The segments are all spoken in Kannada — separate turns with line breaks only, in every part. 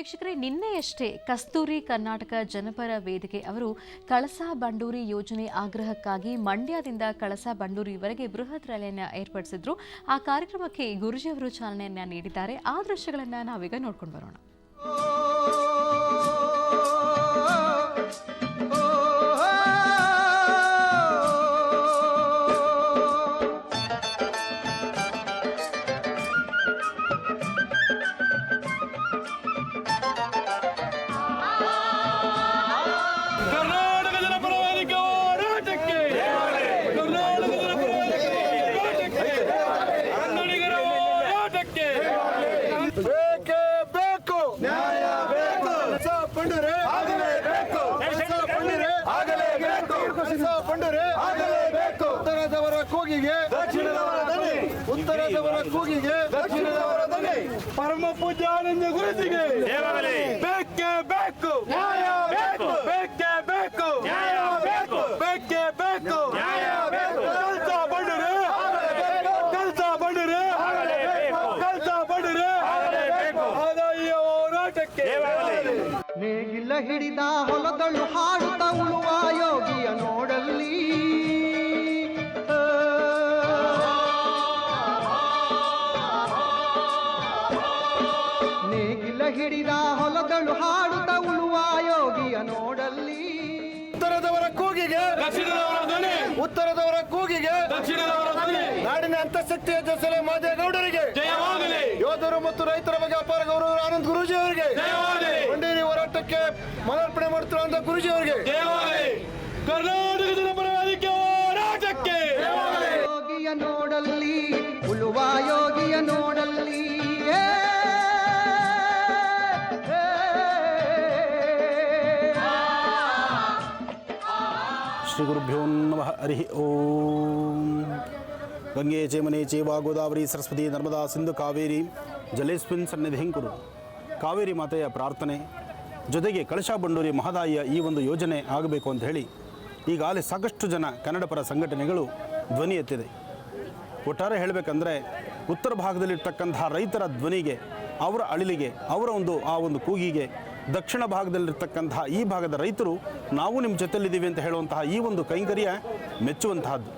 ವೀಕ್ಷಕರೇ, ನಿನ್ನೆಯಷ್ಟೇ ಕಸ್ತೂರಿ ಕರ್ನಾಟಕ ಜನಪರ ವೇದಿಕೆ ಅವರು ಕಳಸಾ ಬಂಡೂರಿ ಯೋಜನೆ ಆಗ್ರಹಕ್ಕಾಗಿ ಮಂಡ್ಯದಿಂದ ಕಳಸಾ ಬಂಡೂರಿವರೆಗೆ ಬೃಹತ್ ರ್ಯಾಲಿಯನ್ನು ಏರ್ಪಡಿಸಿದ್ರು. ಆ ಕಾರ್ಯಕ್ರಮಕ್ಕೆ ಗುರೂಜಿಯವರು ಚಾಲನೆಯನ್ನ ನೀಡಿದ್ದಾರೆ. ಆ ದೃಶ್ಯಗಳನ್ನು ನಾವೀಗ ನೋಡ್ಕೊಂಡು ಬರೋಣ.
ಉತ್ತರದವರ ಕೂಗಿಗೆ ಉತ್ತರದವರ ಕೂಗಿಗೆ ದಕ್ಷಿಣದವರ ದನಿ. ಪರಮ ಪೂಜ್ಯ ಆನಂದ ಗುರುಜಿಗೆ ಬೇಕೇ ಬೇಕು, ನ್ಯಾಯ ಬೇಕು, ಬೇಕೇ ಬೇಕು, ನ್ಯಾಯ ಬೇಕು, ಬೇಕೇ ಬೇಕು, ನ್ಯಾಯ ಬೇಕು. ಕಳಸಾ ಬಂಡೂರಿ, ಕಳಸಾ ಬಂಡೂರಿ, ಕಳಸಾ ಬಂಡೂರಿ ಆದಾಯ ಹೋರಾಟಕ್ಕೆ.
ನೇಗಿಲ ಹಿಡಿದ ಹೊಲದಳು ಹಾಡುತ್ತ ಉಳುವ ಯೋಗಿಯ ನೋಡಲ್ಲಿ, ನೇಗಿಲ ಹಿಡಿದ ಹೊಲದಳು ಹಾಡುತ್ತ ಉಳುವ ಯೋಗಿಯ ನೋಡಲ್ಲಿ.
ಉತ್ತರದವರ ಕೂಗಿಗೆ ದಕ್ಷಿಣದವರ ಧ್ವನಿ, ಉತ್ತರದವರ ಕೂಗಿಗೆ ದಕ್ಷಿಣದವರ ಧ್ವನಿ. ನಾಡಿನ ಅಂತಃಶಕ್ತಿಯ ಜೊಸಲೆ ಮಾದೇಗೌಡರಿಗೆ ಜಯವಾಗಲಿ. ಯೋಧರು ಮತ್ತು ರೈತರ ಬಗ್ಗೆ ಅಪಾರ ಗೌರವ ಆನಂದ್ ಗುರೂಜಿ ಅವರಿಗೆ ಜಯವಾಗಲಿ. ಬಂಡೂರಿ ಹೋರಾಟಕ್ಕೆ ಮನರ್ಪಣೆ ಮಾಡುತ್ತಿರುವಂತಹ ಗುರೂಜಿ ಅವರಿಗೆ ಜಯವಾಗಲಿ. ಕರ್ನಾಟಕ ಜನಪರ ವೇದಿಕೆ ಹೋರಾಟಕ್ಕೆ
ಯೋಗಿಯ ನೋಡಲ್ಲಿ, ಉಳುವ ಯೋಗಿಯ ನೋಡಲ್ಲಿ.
ಶ್ರೀ ಗುರುಭ್ಯೋ ನಮಃ. ಹರಿ ಓಂ. ಗಂಗೆ ಚೇಮನೆ ಚೇವಾ ಗೋದಾವರಿ ಸರಸ್ವತಿ ನರ್ಮದಾ ಸಿಂಧು ಕಾವೇರಿ ಜಲೇಸ್ಮಿನ್ ಸನ್ನಿಧಿಂ ಕುರು. ಕಾವೇರಿ ಮಾತೆಯ ಪ್ರಾರ್ಥನೆ ಜೊತೆಗೆ ಕಳಸಾ ಬಂಡೂರಿ ಮಹದಾಯಿಯ ಈ ಒಂದು ಯೋಜನೆ ಆಗಬೇಕು ಅಂತ ಹೇಳಿ ಈಗಾಗಲೇ ಸಾಕಷ್ಟು ಜನ ಕನ್ನಡ ಪರ ಸಂಘಟನೆಗಳು ಧ್ವನಿ ಎತ್ತಿದೆ. ಒಟ್ಟಾರೆ ಹೇಳಬೇಕಂದ್ರೆ ಉತ್ತರ ಭಾಗದಲ್ಲಿರ್ತಕ್ಕಂತಹ ರೈತರ ಧ್ವನಿಗೆ, ಅವರ ಅಳಿಲಿಗೆ, ಅವರ ಆ ಒಂದು ಕೂಗಿಗೆ ದಕ್ಷಿಣ ಭಾಗದಲ್ಲಿರ್ತಕ್ಕಂತಹ ಈ ಭಾಗದ ರೈತರು ನಾವು ನಿಮ್ಮ ಜೊತೆಯಲ್ಲಿದ್ದೀವಿ ಅಂತ ಹೇಳುವಂತಹ ಈ ಒಂದು ಕೈಂಕರ್ಯ ಮೆಚ್ಚುವಂತಹದ್ದು.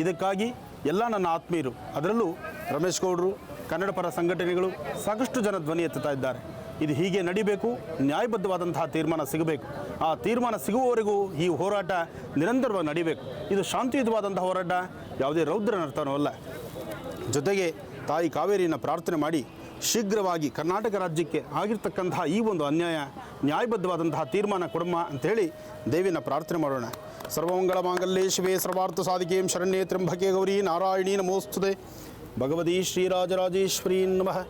ಇದಕ್ಕಾಗಿ ಎಲ್ಲ ನನ್ನ ಆತ್ಮೀಯರು, ಅದರಲ್ಲೂ ರಮೇಶ್ ಗೌಡರು, ಕನ್ನಡ ಪರ ಸಂಘಟನೆಗಳು ಸಾಕಷ್ಟು ಜನ ಧ್ವನಿ ಎತ್ತುತ್ತಾ ಇದ್ದಾರೆ. ಇದು ಹೀಗೆ ನಡಿಬೇಕು, ನ್ಯಾಯಬದ್ಧವಾದಂತಹ ತೀರ್ಮಾನ ಸಿಗಬೇಕು. ಆ ತೀರ್ಮಾನ ಸಿಗುವವರೆಗೂ ಈ ಹೋರಾಟ ನಿರಂತರವಾಗಿ ನಡಿಬೇಕು. ಇದು ಶಾಂತಿಯುತವಾದಂಥ ಹೋರಾಟ, ಯಾವುದೇ ರೌದ್ರ ನರ್ತನವೂ ಅಲ್ಲ. ಜೊತೆಗೆ ತಾಯಿ ಕಾವೇರಿಯನ್ನು ಪ್ರಾರ್ಥನೆ ಮಾಡಿ ಶೀಘ್ರವಾಗಿ ಕರ್ನಾಟಕ ರಾಜ್ಯಕ್ಕೆ ಆಗಿರ್ತಕ್ಕಂತಹ ಈ ಒಂದು ಅನ್ಯಾಯ ನ್ಯಾಯಬದ್ಧವಾದಂತಹ ತೀರ್ಮಾನ ಕೊಡಮ್ಮ ಅಂಥೇಳಿ ದೇವಿನ ಪ್ರಾರ್ಥನೆ ಮಾಡೋಣ. ಸರ್ವಮಂಗಳ ಮಾಂಗಲ್ಯೇ ಶಿವೆ ಸರ್ವಾರ್ಥ ಸಾಧಿಕೆಂ ಶರಣ್ಯೇ ತ್ರ್ಯಂಬಕೆ ಗೌರಿ ನಾರಾಯಣೀ ನಮೋಸ್ತುತೆ. ಭಗವತಿ ಶ್ರೀರಾಜರಾಜೇಶ್ವರೀ ನಮಃ.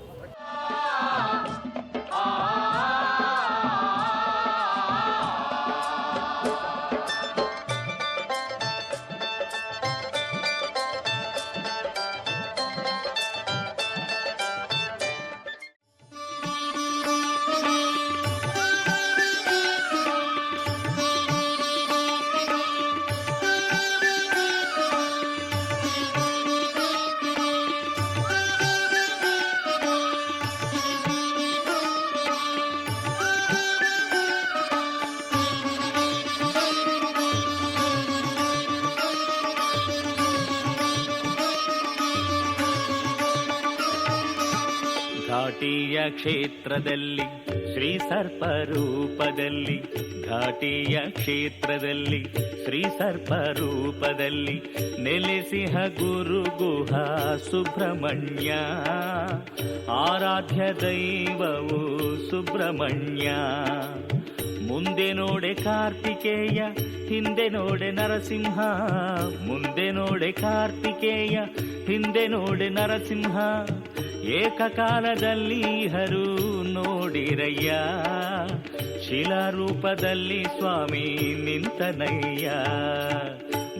ಘಾಟಿಯ ಕ್ಷೇತ್ರದಲ್ಲಿ ಶ್ರೀ ಸರ್ಪರೂಪದಲ್ಲಿ, ಘಾಟಿಯ ಕ್ಷೇತ್ರದಲ್ಲಿ ಶ್ರೀ ಸರ್ಪರೂಪದಲ್ಲಿ ನೆಲೆಸಿಹ ಗುರು ಗುಹಾ ಸುಬ್ರಹ್ಮಣ್ಯ. ಆರಾಧ್ಯ ದೈವವು ಸುಬ್ರಹ್ಮಣ್ಯ. ಮುಂದೆ ನೋಡೆ ಕಾರ್ತಿಕೇಯ, ಹಿಂದೆ ನೋಡೆ ನರಸಿಂಹ. ಮುಂದೆ ನೋಡೆ ಕಾರ್ತಿಕೇಯ, ಹಿಂದೆ ನೋಡೆ ನರಸಿಂಹ. ಏಕಕಾಲದಲ್ಲಿ ಹರು ನೋಡಿರಯ್ಯ, ಶಿಲಾರೂಪದಲ್ಲಿ ಸ್ವಾಮಿ ನಿಂತನಯ್ಯ.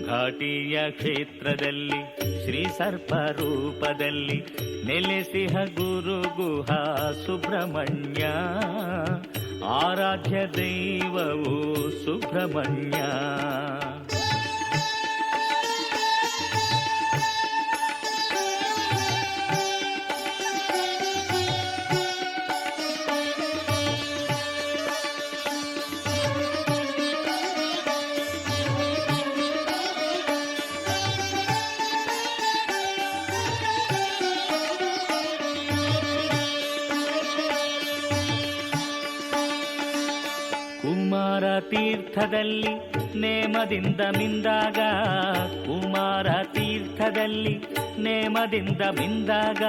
ಘಾಟಿಯ ಕ್ಷೇತ್ರದಲ್ಲಿ ಶ್ರೀ ಸರ್ಪರೂಪದಲ್ಲಿ ನೆಲೆಸಿಹ ಗುರು ಗುಹಾ ಸುಬ್ರಹ್ಮಣ್ಯ. ಆರಾಧ್ಯ ದೈವವು ಸುಬ್ರಹ್ಮಣ್ಯ. ಕುಮಾರ ತೀರ್ಥದಲ್ಲಿ ನೇಮದಿಂದ ಮಿಂದಾಗ, ಕುಮಾರ ತೀರ್ಥದಲ್ಲಿ ನೇಮದಿಂದ ಮಿಂದಾಗ,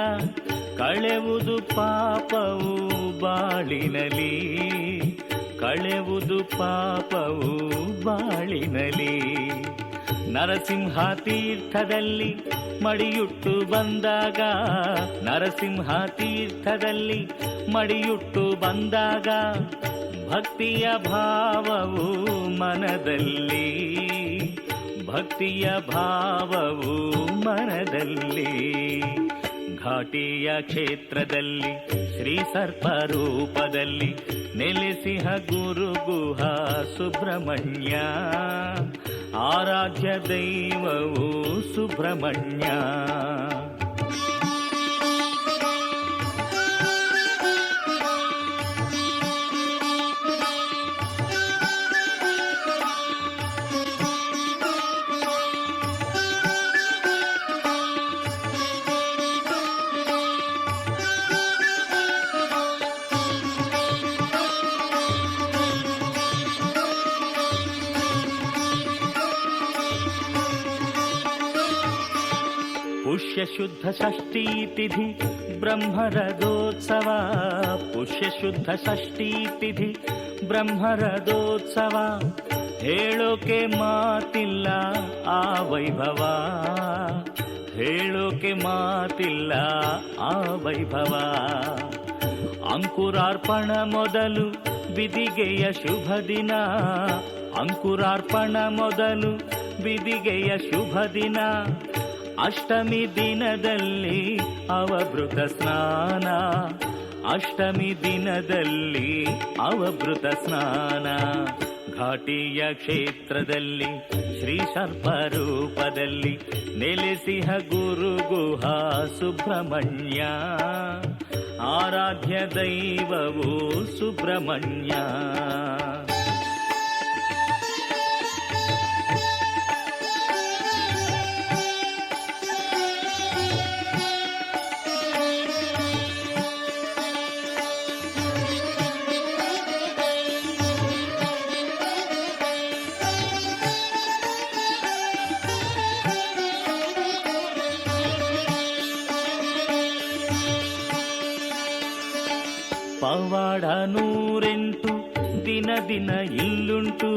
ಕಳೆವುದು ಪಾಪವು ಬಾಳಿನಲಿ, ಕಳೆವುದು ಪಾಪವು ಬಾಳಿನಲಿ. ನರಸಿಂಹ ತೀರ್ಥದಲ್ಲಿ ಮಡಿಯುಟ್ಟು ಬಂದಾಗ, ನರಸಿಂಹ ತೀರ್ಥದಲ್ಲಿ ಮಡಿಯುಟ್ಟು ಬಂದಾಗ, ಭಕ್ತಿಯ ಭಾವವು ಮನದಲ್ಲಿ, ಭಕ್ತಿಯ ಭಾವವು ಮನದಲ್ಲಿ. ಘಾಟಿಯ ಕ್ಷೇತ್ರದಲ್ಲಿ ಶ್ರೀ ಸರ್ಪ ರೂಪದಲ್ಲಿ ನೆಲೆಸಿಹ ಗುರು ಗುಹ ಸುಬ್ರಹ್ಮಣ್ಯ, ಆರಾಧ್ಯ ದೈವವು ಸುಬ್ರಹ್ಮಣ್ಯ. ಪುಷ್ಯ ಶುದ್ಧ ಷಷ್ಠೀ ತಿಥಿ ಬ್ರಹ್ಮರಥೋತ್ಸವ, ಪುಷ್ಯ ಶುದ್ಧ ಷಷ್ಠೀ ತಿಥಿ ಬ್ರಹ್ಮರಥೋತ್ಸವ. ಹೇಳೋಕೆ ಮಾತಿಲ್ಲ ಆ ವೈಭವ, ಹೇಳೋಕೆ ಮಾತಿಲ್ಲ ಆ ವೈಭವ. ಅಂಕುರಾರ್ಪಣ ಮೊದಲು ಬಿದಿಗೆಯ ಶುಭ ದಿನ, ಅಂಕುರಾರ್ಪಣ ಮೊದಲು ಬಿದಿಗೆಯ ಶುಭ ದಿನ. ಅಷ್ಟಮಿ ದಿನದಲ್ಲಿ ಅವಭೃತ ಸ್ನಾನ, ಅಷ್ಟಮಿ ದಿನದಲ್ಲಿ ಅವಭೃತ ಸ್ನಾನ. ಘಾಟಿಯ ಕ್ಷೇತ್ರದಲ್ಲಿ ಶ್ರೀ ಸರ್ಪ ರೂಪದಲ್ಲಿ ನೆಲೆಸಿಹ ಗುರು ಗುಹ ಸುಬ್ರಹ್ಮಣ್ಯ, ಆರಾಧ್ಯ ದೈವವು ಸುಬ್ರಹ್ಮಣ್ಯ. ಪವಾಡ 108 ದಿನ ದಿನ ಇಲ್ಲುಂಟು,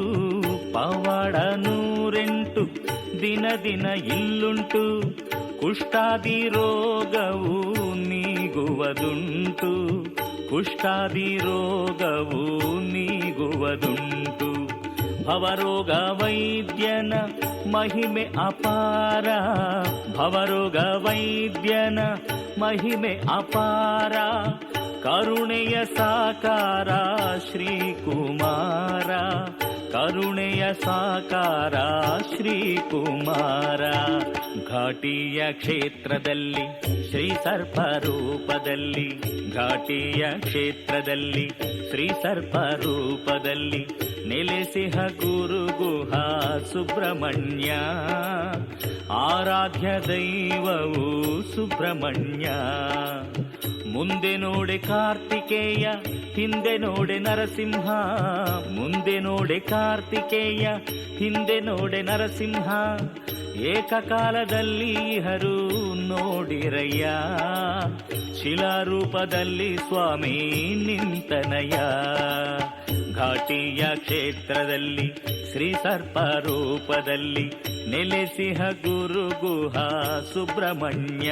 ಪವಾಡ 108 ದಿನ ದಿನ ಇಲ್ಲುಂಟು. ಕುಷ್ಠಾದಿ ರೋಗವು ನೀಗುವುದುಂಟು, ಕುಷ್ಠಾದಿ ರೋಗವು ನೀಗುವುದುಂಟು. ಭವರೋಗ ವೈದ್ಯನ ಮಹಿಮೆ ಅಪಾರ, ಭವರೋಗ ವೈದ್ಯನ ಮಹಿಮೆ ಅಪಾರ. ಕರುಣೆಯ ಸಾಕಾರ ಶ್ರೀಕುಮಾರ, ಕರುಣೆಯ ಸಾಕಾರ ಶ್ರೀಕುಮಾರ. ಘಾಟಿಯ ಕ್ಷೇತ್ರದಲ್ಲಿ ಶ್ರೀ ಸರ್ಪ ರೂಪದಲ್ಲಿ, ಘಾಟಿಯ ಕ್ಷೇತ್ರದಲ್ಲಿ ಶ್ರೀ ಸರ್ಪ ರೂಪದಲ್ಲಿ ನೆಲೆಸಿಹ ಗುರು ಗುಹ ಸುಬ್ರಹ್ಮಣ್ಯ, ಆರಾಧ್ಯ ದೈವವು ಸುಬ್ರಹ್ಮಣ್ಯ. ಮುಂದೆ ನೋಡೆ ಕಾರ್ತಿಕೇಯ, ಹಿಂದೆ ನೋಡೆ ನರಸಿಂಹ, ಮುಂದೆ ನೋಡೆ ಕಾರ್ತಿಕೇಯ, ಹಿಂದೆ ನೋಡೆ ನರಸಿಂಹ. ಏಕಕಾಲದಲ್ಲಿ ಹರು ನೋಡಿರಯ್ಯ, ಶಿಲಾರೂಪದಲ್ಲಿ ಸ್ವಾಮಿ ನಿಂತನಯ್ಯ. ಘಾಟಿಯ ಕ್ಷೇತ್ರದಲ್ಲಿ ಶ್ರೀ ಸರ್ಪ ರೂಪದಲ್ಲಿ ನೆಲೆಸಿಹ ಗುರು ಗುಹ ಸುಬ್ರಹ್ಮಣ್ಯ.